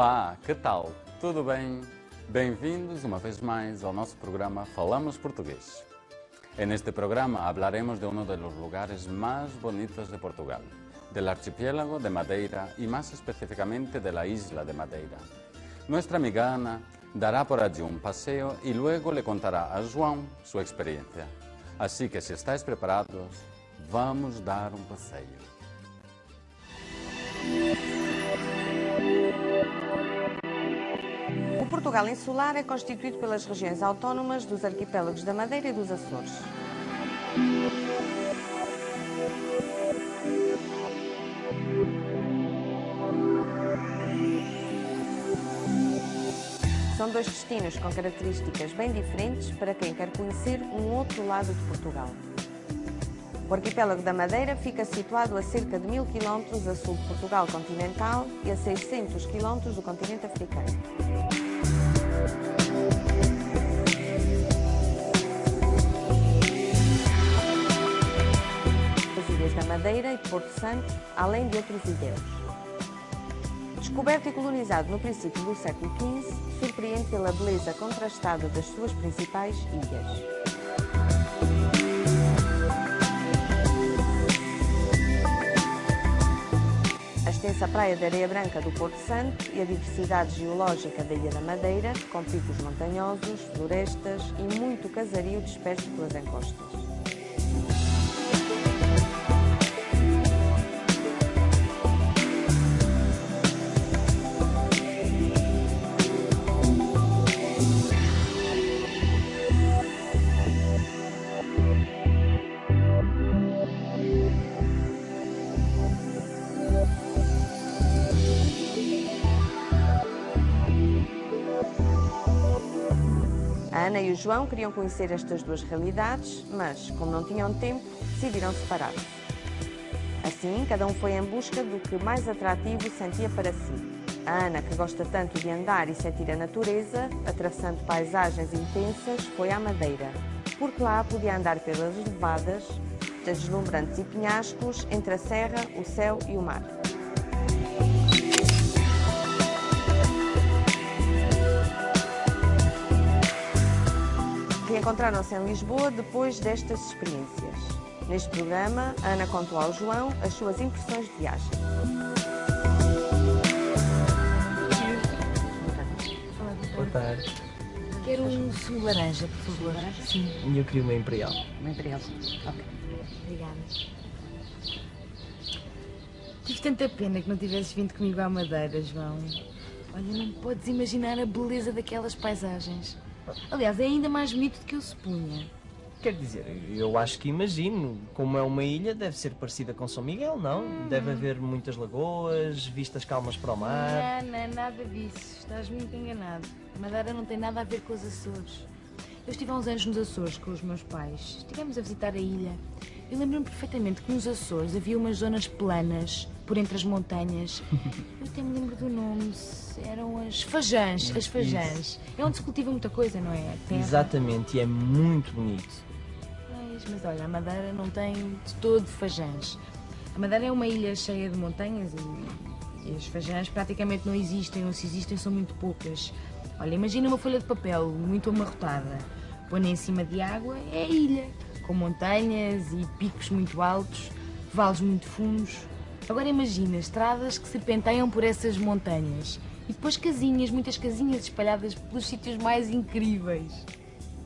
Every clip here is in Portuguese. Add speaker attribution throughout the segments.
Speaker 1: Olá, que tal? Tudo bem? Bem-vindos uma vez mais ao nosso programa Falamos Português. En este programa hablaremos de uno de los lugares más bonitos de Portugal, del archipiélago de Madeira y más específicamente de la isla de Madeira. Nuestra amiga Ana dará por allí un paseo y luego le contará a João su experiencia. Así que si estáis preparados, vamos dar un paseo.
Speaker 2: O Portugal insular é constituído pelas regiões autónomas dos arquipélagos da Madeira e dos Açores. São dois destinos com características bem diferentes para quem quer conhecer um outro lado de Portugal. O arquipélago da Madeira fica situado a cerca de 1000 km a sul de Portugal continental e a 600 km do continente africano. As ilhas da Madeira e de Porto Santo, além de outros ilhéus. Descoberto e colonizado no princípio do século XV, surpreende pela beleza contrastada das suas principais ilhas. A extensa praia de areia branca do Porto Santo e a diversidade geológica da Ilha da Madeira, com picos montanhosos, florestas e muito casario disperso pelas encostas. A Ana e o João queriam conhecer estas duas realidades, mas, como não tinham tempo, decidiram separar-se. Assim, cada um foi em busca do que mais atrativo sentia para si. A Ana, que gosta tanto de andar e sentir a natureza, atravessando paisagens intensas, foi à Madeira, porque lá podia andar pelas levadas, deslumbrantes e penhascos, entre a serra, o céu e o mar. Encontraram-se em Lisboa depois destas experiências. Neste programa, a Ana contou ao João as suas impressões de viagem.
Speaker 3: Boa tarde.
Speaker 4: Quero um sumo laranja, por favor. Sim.
Speaker 3: E eu queria uma Imperial.
Speaker 4: Uma Imperial. Ok. Obrigada. Tive tanta pena que não tivesses vindo comigo à Madeira, João. Olha, não podes imaginar a beleza daquelas paisagens. Aliás, é ainda mais bonito do que eu supunha.
Speaker 3: Quer dizer, eu acho que imagino. Como é uma ilha, deve ser parecida com São Miguel, não? Deve haver muitas lagoas, vistas calmas para o mar.
Speaker 4: Não, nada disso. Estás muito enganado. A Madeira não tem nada a ver com os Açores. Eu estive há uns anos nos Açores com os meus pais. Estivemos a visitar a ilha. Eu lembro-me perfeitamente que nos Açores havia umas zonas planas, por entre as montanhas. Eu até me lembro do nome. Eram as fajãs. As fajãs. É onde se cultiva muita coisa, não é? Terra.
Speaker 3: Exatamente, e é muito bonito.
Speaker 4: Mas olha, a Madeira não tem de todo fajãs. A Madeira é uma ilha cheia de montanhas e as fajãs praticamente não existem, ou se existem são muito poucas. Olha, imagina uma folha de papel muito amarrotada. Põe em cima de água, é a ilha, com montanhas e picos muito altos, vales muito fundos. Agora imagina estradas que serpenteiam por essas montanhas e depois casinhas, muitas casinhas espalhadas pelos sítios mais incríveis.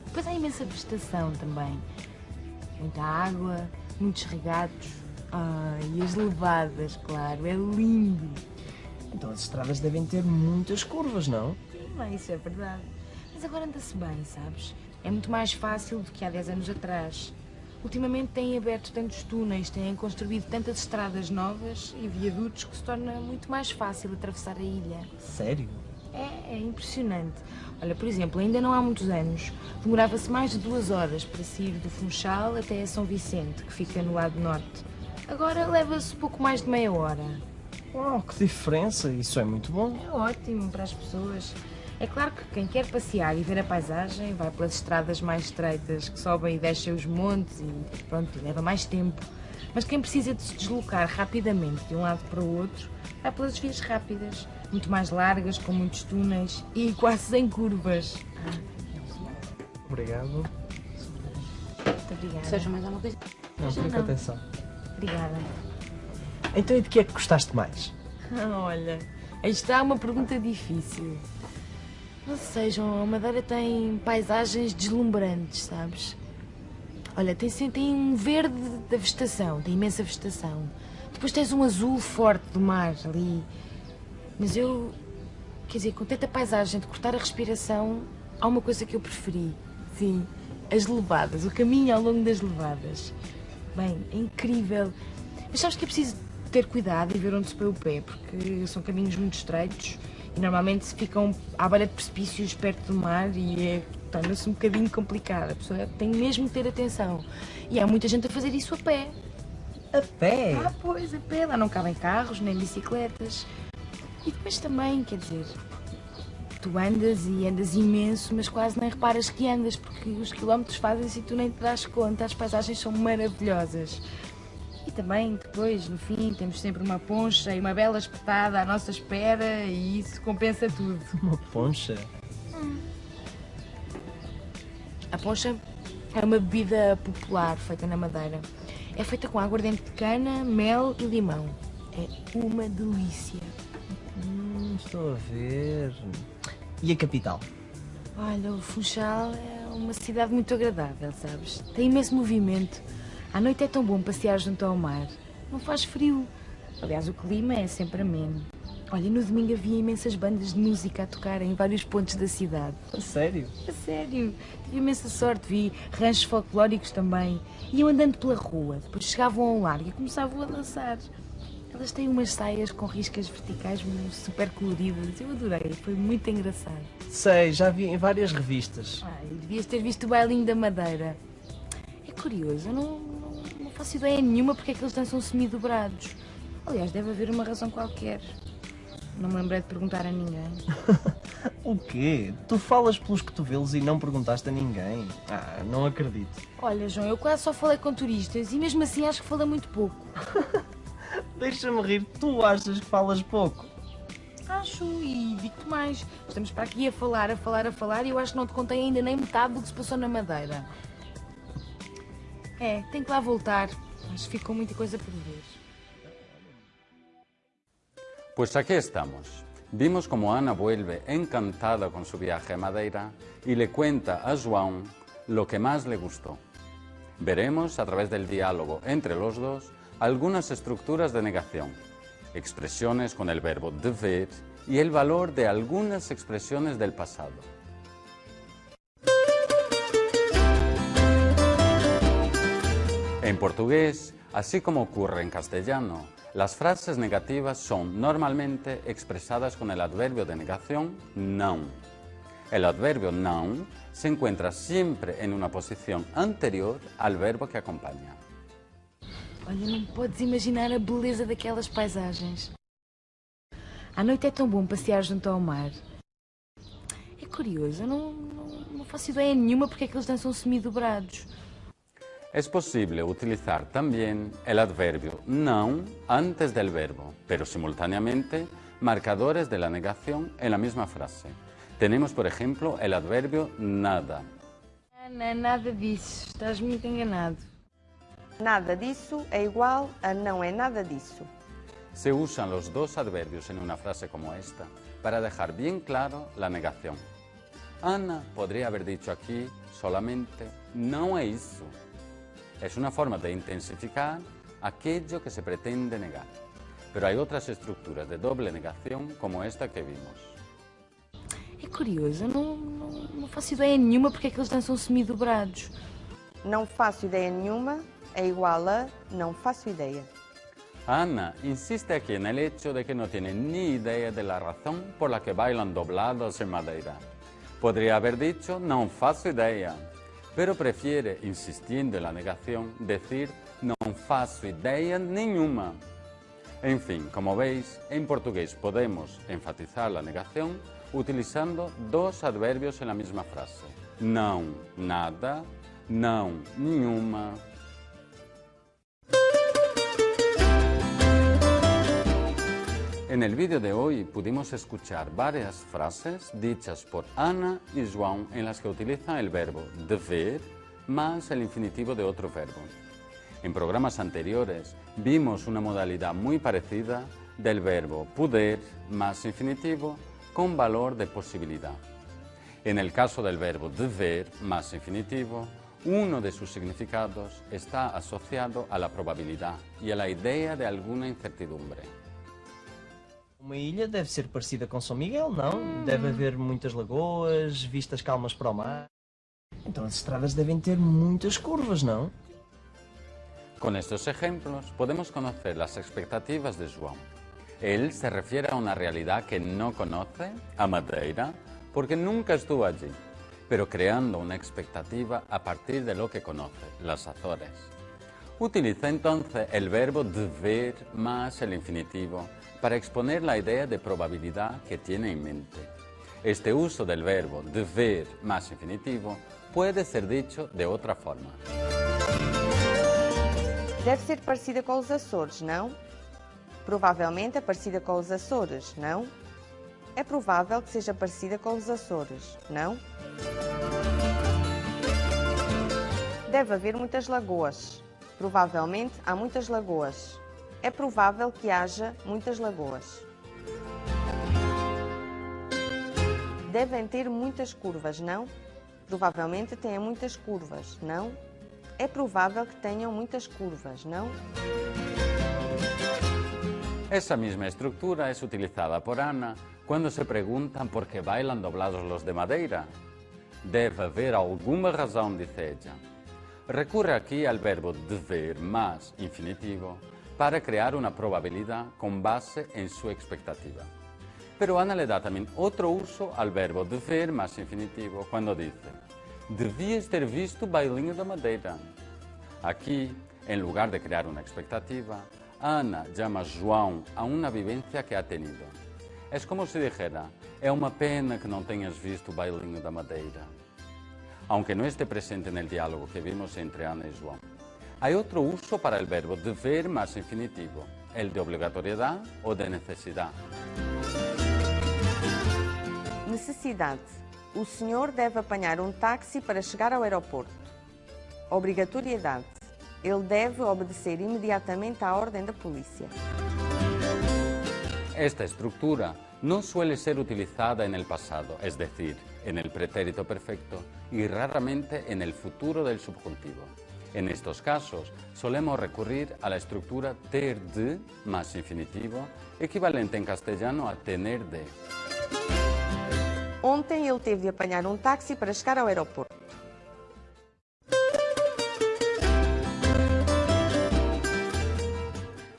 Speaker 4: Depois há imensa vegetação também. Muita água, muitos regatos. E as levadas, claro, é lindo.
Speaker 3: Então as estradas devem ter muitas curvas, não?
Speaker 4: Bem, isso é verdade. Mas agora anda-se bem, sabes? É muito mais fácil do que há 10 anos atrás. Ultimamente têm aberto tantos túneis, têm construído tantas estradas novas e viadutos que se torna muito mais fácil atravessar a ilha.
Speaker 3: Sério?
Speaker 4: É impressionante. Olha, por exemplo, ainda não há muitos anos, demorava-se mais de 2 horas para sair do Funchal até São Vicente, que fica no lado norte. Agora leva-se pouco mais de meia hora.
Speaker 3: Uau, que diferença! Isso é muito bom.
Speaker 4: É ótimo para as pessoas. É claro que quem quer passear e ver a paisagem vai pelas estradas mais estreitas, que sobem e descem os montes e pronto, leva mais tempo. Mas quem precisa de se deslocar rapidamente de um lado para o outro, vai pelas vias rápidas, muito mais largas, com muitos túneis e quase sem curvas.
Speaker 3: Obrigado.
Speaker 4: Muito obrigada.
Speaker 5: Seja mais alguma coisa?
Speaker 3: Não, fica atenção.
Speaker 4: Obrigada.
Speaker 3: Então, e de que é que gostaste mais?
Speaker 4: Olha, aí está uma pergunta difícil. Não sei, João, a Madeira tem paisagens deslumbrantes, sabes? Olha, tem um verde da vegetação, tem imensa vegetação. Depois tens um azul forte do mar ali. Mas quer dizer, com tanta paisagem de cortar a respiração, há uma coisa que eu preferi. Sim, as levadas, o caminho ao longo das levadas. Bem, é incrível. Mas sabes que é preciso ter cuidado e ver onde se põe o pé, porque são caminhos muito estreitos e normalmente ficam à beira de precipícios perto do mar e torna-se um bocadinho complicado. A pessoa tem mesmo que ter atenção. E há muita gente a fazer isso a pé.
Speaker 3: A pé?
Speaker 4: Ah, pois, a pé. Lá não cabem carros nem bicicletas. E depois também, quer dizer, tu andas e andas imenso, mas quase nem reparas que andas, porque os quilómetros fazem-se e tu nem te das conta. As paisagens são maravilhosas. E também, depois, no fim, temos sempre uma poncha e uma bela espetada à nossa espera e isso compensa tudo.
Speaker 3: Uma poncha?
Speaker 4: A poncha é uma bebida popular feita na Madeira. É feita com aguardente de cana, mel e limão. É uma delícia.
Speaker 3: Estou a ver. E a capital?
Speaker 4: Olha, o Funchal é uma cidade muito agradável, sabes? Tem imenso movimento. À noite é tão bom passear junto ao mar. Não faz frio. Aliás, o clima é sempre ameno. Olha, no domingo havia imensas bandas de música a tocar em vários pontos da cidade.
Speaker 3: A sério?
Speaker 4: A sério. Tive imensa sorte. Vi ranchos folclóricos também. Iam andando pela rua. Depois chegavam ao largo e começavam a dançar. Elas têm umas saias com riscas verticais super coloridas. Eu adorei. Foi muito engraçado.
Speaker 3: Sei, já vi em várias revistas.
Speaker 4: Ai, devias ter visto o bailinho da Madeira. É curioso, eu não faço ideia nenhuma porque é que eles dançam semi-dobrados. Aliás, deve haver uma razão qualquer. Não me lembrei de perguntar a ninguém.
Speaker 3: O quê? Tu falas pelos cotovelos e não perguntaste a ninguém? Ah, não acredito.
Speaker 4: Olha, João, eu quase só falei com turistas e mesmo assim acho que falei muito pouco.
Speaker 3: Deixa-me rir, tu achas que falas pouco?
Speaker 4: Acho, e digo-te mais. Estamos para aqui a falar e eu acho que não te contei ainda nem metade do que se passou na Madeira. É, tenho que lá voltar. Acho que ficou muita coisa por ver.
Speaker 1: Pues aquí estamos. Vimos como Ana vuelve encantada con su viaje a Madeira y le cuenta a João lo que más le gustó. Veremos a través del diálogo entre los dos algunas estructuras de negación, expresiones con el verbo dever y el valor de algunas expresiones del pasado. En portugués, así como ocurre en castellano, las frases negativas son normalmente expresadas con el adverbio de negación não. El adverbio não se encuentra siempre en una posición anterior al verbo que acompaña.
Speaker 4: Olha, não podes imaginar a beleza daquelas paisagens. À noite é tão bom passear junto ao mar. É curioso, eu não faço ideia nenhuma porque é que eles dançam semi-dobrados.
Speaker 1: Es posible utilizar también el adverbio não antes del verbo, pero simultáneamente marcadores de la negación en la misma frase. Tenemos, por ejemplo, el adverbio nada.
Speaker 4: Ana, nada disso. Estás muito enganado.
Speaker 2: Nada disso é igual a não é nada disso.
Speaker 1: Se usan los dos adverbios en una frase como esta para dejar bien claro la negación. Ana podría haber dicho aquí solamente não é isso. Es una forma de intensificar aquello que se pretende negar. Pero hay otras estructuras de doble negación como esta que vimos.
Speaker 4: É curioso, eu não faço ideia nenhuma porque é que eles dançam semi-dobrados.
Speaker 2: Não faço ideia nenhuma é igual a não faço ideia.
Speaker 1: Ana insiste aquí en el hecho de que no tiene ni idea de la razón por la que bailan doblados en Madeira. Podría haber dicho não faço ideia, pero prefiere, insistiendo en la negación, decir não faço ideia nenhuma. En fin, como veis, en portugués podemos enfatizar la negación utilizando dos adverbios en la misma frase. Não, nada, não, nenhuma. En el vídeo de hoy pudimos escuchar varias frases dichas por Ana y João en las que utilizan el verbo dever más el infinitivo de otro verbo. En programas anteriores vimos una modalidad muy parecida del verbo poder más infinitivo con valor de posibilidad. En el caso del verbo dever más infinitivo, uno de sus significados está asociado a la probabilidad y a la idea de alguna incertidumbre.
Speaker 3: Uma ilha deve ser parecida com São Miguel, não? Deve haver muitas lagoas, vistas calmas para o mar. Então as estradas devem ter muitas curvas, não?
Speaker 1: Con estos ejemplos podemos conocer las expectativas de João. Él se refiere a una realidad que no conoce, a Madeira, porque nunca estuvo allí, pero creando una expectativa a partir de lo que conoce, las Azores. Utiliza entonces el verbo dever más el infinitivo para exponer la idea de probabilidad que tiene en mente. Este uso del verbo dever más infinitivo puede ser dicho de otra forma.
Speaker 2: Deve ser parecida com os Açores, não? Provavelmente é parecida com os Açores, não? É provável que seja parecida com os Açores, não? Deve haver muitas lagoas. Provavelmente há muitas lagoas. É provável que haja muitas lagoas. Devem ter muitas curvas, não? Provavelmente têm muitas curvas, não? É provável que tenham muitas curvas, não?
Speaker 1: Esa misma estructura es utilizada por Ana cuando se preguntan por qué bailan doblados los de Madeira. Debe haber alguna razón, dice ella. Recurre aquí al verbo dever más infinitivo para crear una probabilidad con base en su expectativa. Pero Ana le da también otro uso al verbo dever más infinitivo cuando dice «Devias ter visto o bailinho da Madeira». Aquí, en lugar de crear una expectativa, Ana llama a João a una vivencia que ha tenido. Es como si dijera, é uma pena que não tenhas visto o bailinho da Madeira. Aunque no esté presente en el diálogo que vimos entre Ana y João. Hay otro uso para el verbo dever más infinitivo, el de obrigatoriedad o de necesidad.
Speaker 2: Necessidade. O senhor deve apanhar um táxi para chegar ao aeroporto. Obrigatoriedade. Ele deve obedecer imediatamente à ordem da polícia.
Speaker 1: Esta estructura no suele ser utilizada en el pasado, es decir, en el pretérito perfecto y raramente en el futuro del subjuntivo. En estos casos solemos recurrir a la estructura ter de más infinitivo, equivalente en castellano a tener de.
Speaker 2: Ontem ele teve de apanhar um táxi para chegar ao aeroporto.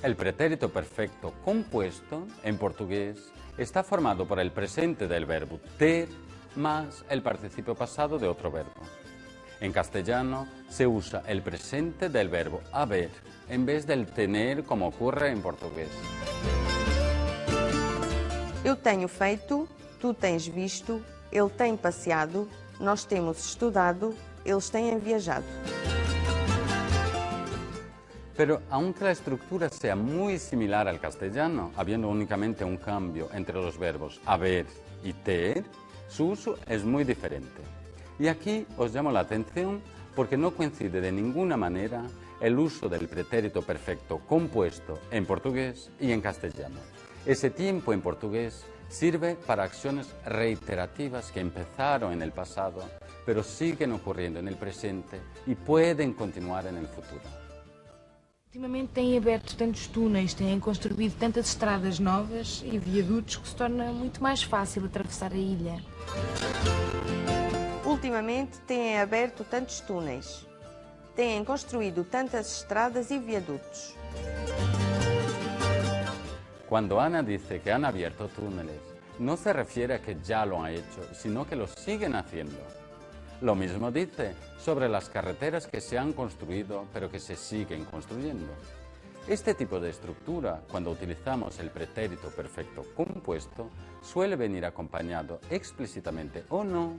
Speaker 1: El pretérito perfecto compuesto, en portugués, está formado por el presente del verbo ter más el participio pasado de otro verbo. En castellano se usa el presente del verbo haber en vez del tener como ocurre en portugués.
Speaker 2: Eu tenho feito, tu tens visto, ele tem passeado, nós temos estudado, eles têm viajado.
Speaker 1: Pero aunque la estructura sea muy similar al castellano, habiendo únicamente un cambio entre los verbos haber y ter, su uso es muy diferente. Y aquí os llamo la atención porque no coincide de ninguna manera el uso del pretérito perfecto compuesto en portugués y en castellano. Ese tiempo en portugués sirve para acciones reiterativas que empezaron en el pasado, pero siguen ocurriendo en el presente y pueden continuar en el futuro.
Speaker 4: Ultimamente têm aberto tantos túneis, têm construído tantas estradas novas e viadutos que se torna muito mais fácil atravessar a ilha.
Speaker 2: Ultimamente têm aberto tantos túneis, têm construído tantas estradas e viadutos.
Speaker 1: Cuando Ana dice que han abierto túneles, no se refiere a que ya lo han hecho, sino que lo siguen haciendo. Lo mismo dice sobre las carreteras que se han construido, pero que se siguen construyendo. Este tipo de estructura, cuando utilizamos el pretérito perfecto compuesto, suele venir acompañado explícitamente o no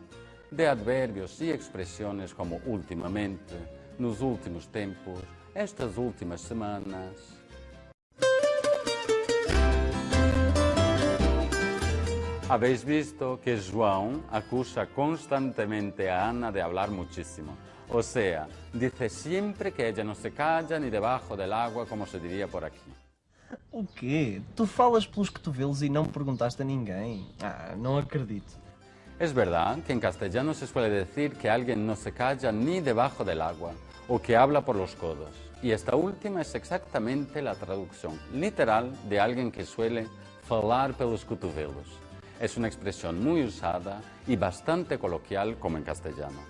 Speaker 1: de adverbios y expresiones como últimamente, nos últimos tempos, estas últimas semanas. Habéis visto que João acusa constantemente a Ana de hablar muchísimo. O sea, dice siempre que ella no se calla ni debajo del agua, como se diría por aquí.
Speaker 3: O quê? Tu falas pelos cotovelos e não perguntaste a ninguém? Ah, não acredito.
Speaker 1: Es verdad que en castellano se suele decir que alguien no se calla ni debajo del agua o que habla por los codos. Y esta última es exactamente la traducción literal de alguien que suele falar pelos cotovelos. Es una expresión muy usada y bastante coloquial como en castellano.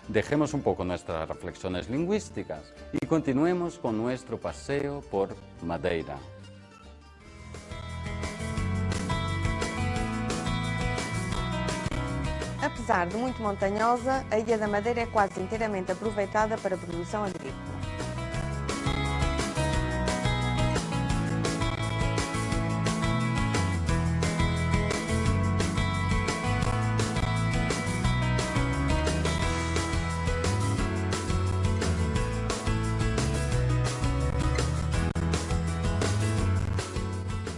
Speaker 1: Dejemos un poco nuestras reflexiones lingüísticas y continuemos con nuestro paseo por Madeira.
Speaker 2: Apesar de muito montanhosa, a Ilha da Madeira é quase inteiramente aproveitada para a produção agrícola.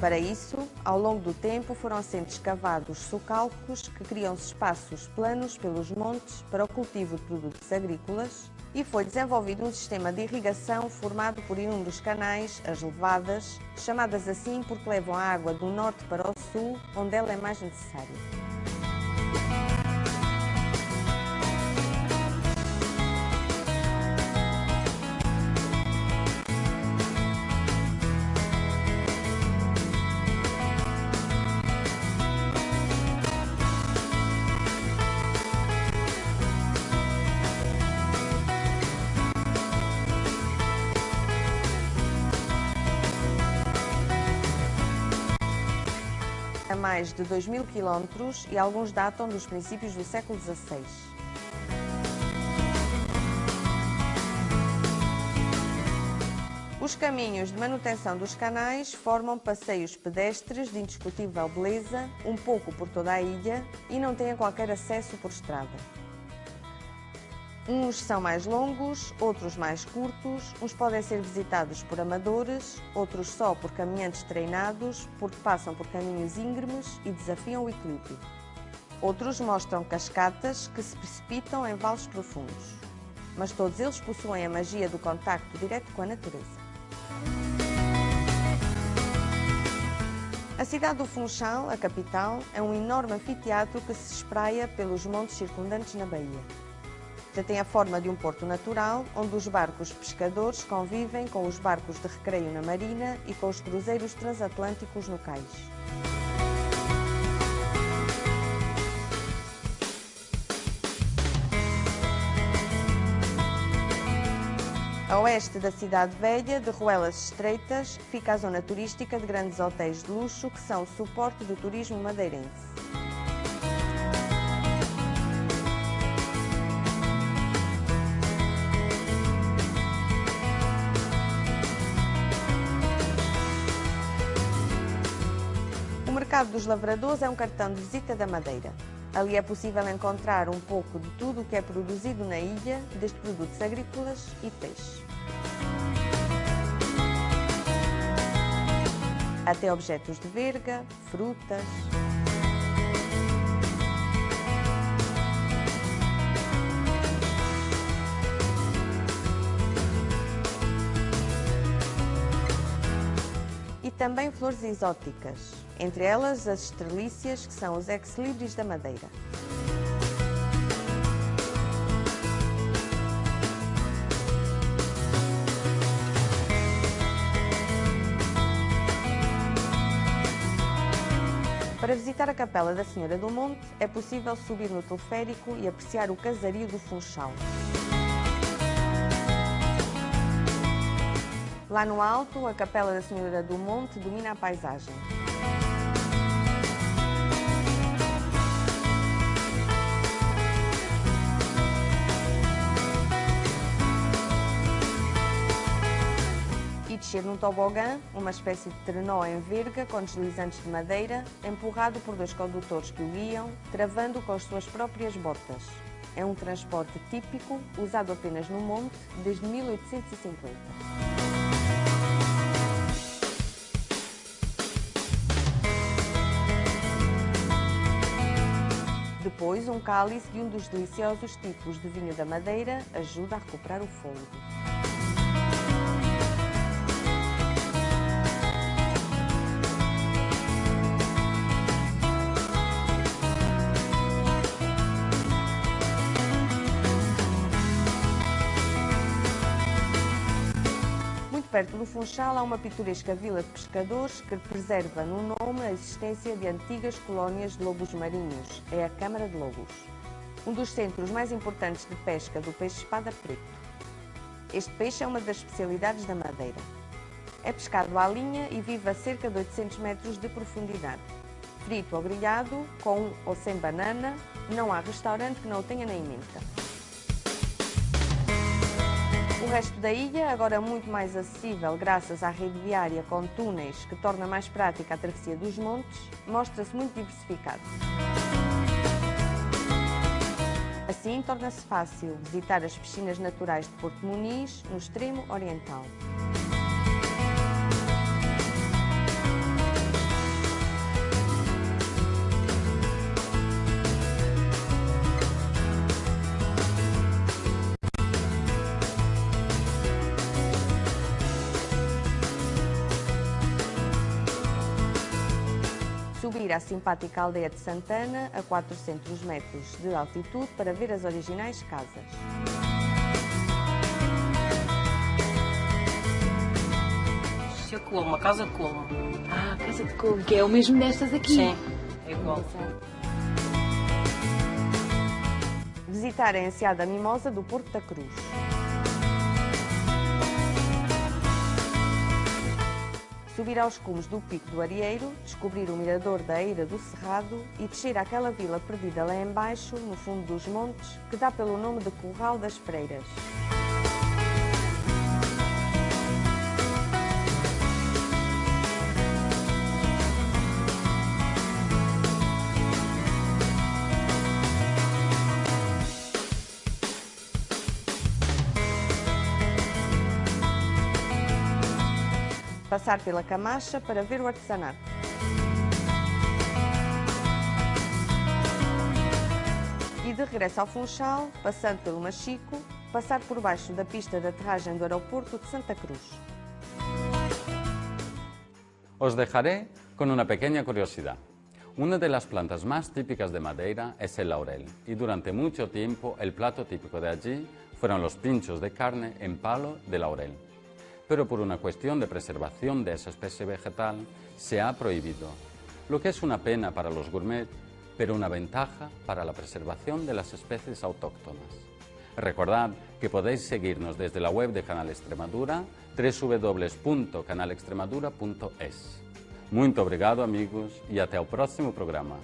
Speaker 2: Para isso, ao longo do tempo foram sendo escavados socalcos que criam espaços planos pelos montes para o cultivo de produtos agrícolas e foi desenvolvido um sistema de irrigação formado por inúmeros canais, as levadas, chamadas assim porque levam a água do norte para o sul, onde ela é mais necessária. A mais de 2000 quilómetros e alguns datam dos princípios do século XVI. Os caminhos de manutenção dos canais formam passeios pedestres de indiscutível beleza, um pouco por toda a ilha, e não têm qualquer acesso por estrada. Uns são mais longos, outros mais curtos, uns podem ser visitados por amadores, outros só por caminhantes treinados, porque passam por caminhos íngremes e desafiam o equilíbrio. Outros mostram cascatas que se precipitam em vales profundos. Mas todos eles possuem a magia do contacto direto com a natureza. A cidade do Funchal, a capital, é um enorme anfiteatro que se espraia pelos montes circundantes na baía. Tem a forma de um porto natural, onde os barcos pescadores convivem com os barcos de recreio na marina e com os cruzeiros transatlânticos no cais. A oeste da cidade velha, de ruelas estreitas, fica a zona turística de grandes hotéis de luxo que são o suporte do turismo madeirense. O Mercado dos Lavradores é um cartão de visita da Madeira. Ali é possível encontrar um pouco de tudo o que é produzido na ilha, desde produtos agrícolas e peixe. Até objetos de verga, frutas. E também flores exóticas, entre elas as estrelícias, que são os ex-libris da Madeira. Para visitar a Capela da Senhora do Monte, é possível subir no teleférico e apreciar o casario do Funchal. Lá no alto, a Capela da Senhora do Monte domina a paisagem. E descer num tobogã, uma espécie de trenó em verga com deslizantes de madeira, empurrado por dois condutores que o guiam, travando com as suas próprias botas. É um transporte típico, usado apenas no monte, desde 1850. Depois, um cálice de um dos deliciosos tipos de vinho da Madeira ajuda a recuperar o fôlego. Perto do Funchal há uma pitoresca vila de pescadores que preserva no nome a existência de antigas colónias de lobos marinhos. É a Câmara de Lobos, um dos centros mais importantes de pesca do peixe-espada preto. Este peixe é uma das especialidades da Madeira. É pescado à linha e vive a cerca de 800 metros de profundidade. Frito ou grelhado, com ou sem banana, não há restaurante que não o tenha na emenda. O resto da ilha, agora muito mais acessível graças à rede viária com túneis que torna mais prática a travessia dos montes, mostra-se muito diversificado. Assim, torna-se fácil visitar as piscinas naturais de Porto Muniz, no extremo oriental. Subir à simpática aldeia de Santana, a 400 metros de altitude, para ver as originais casas.
Speaker 5: Isso é como? Uma casa como?
Speaker 4: Ah, casa de couve, que é o mesmo destas aqui.
Speaker 5: Sim, é igual.
Speaker 2: Visitar a Enseada Mimosa do Porto da Cruz. Subir aos cumes do Pico do Arieiro, descobrir o mirador da Eira do Cerrado e descer àquela vila perdida lá embaixo, no fundo dos montes, que dá pelo nome de Curral das Freiras. Passar pela Camacha para ver o artesanato. E de regresso ao Funchal, passando pelo Machico, passar por baixo da pista de aterragem do aeroporto de Santa Cruz.
Speaker 1: Os dejaré con una pequeña curiosidad. Una de las plantas más típicas de Madeira es el laurel, y durante mucho tiempo el plato típico de allí fueron los pinchos de carne en palo de laurel. Pero por una cuestión de preservación de esa especie vegetal se ha prohibido, lo que es una pena para los gourmet, pero una ventaja para la preservación de las especies autóctonas. Recordad que podéis seguirnos desde la web de Canal Extremadura, www.canalextremadura.es. Muito obrigado, amigos, e até o próximo programa.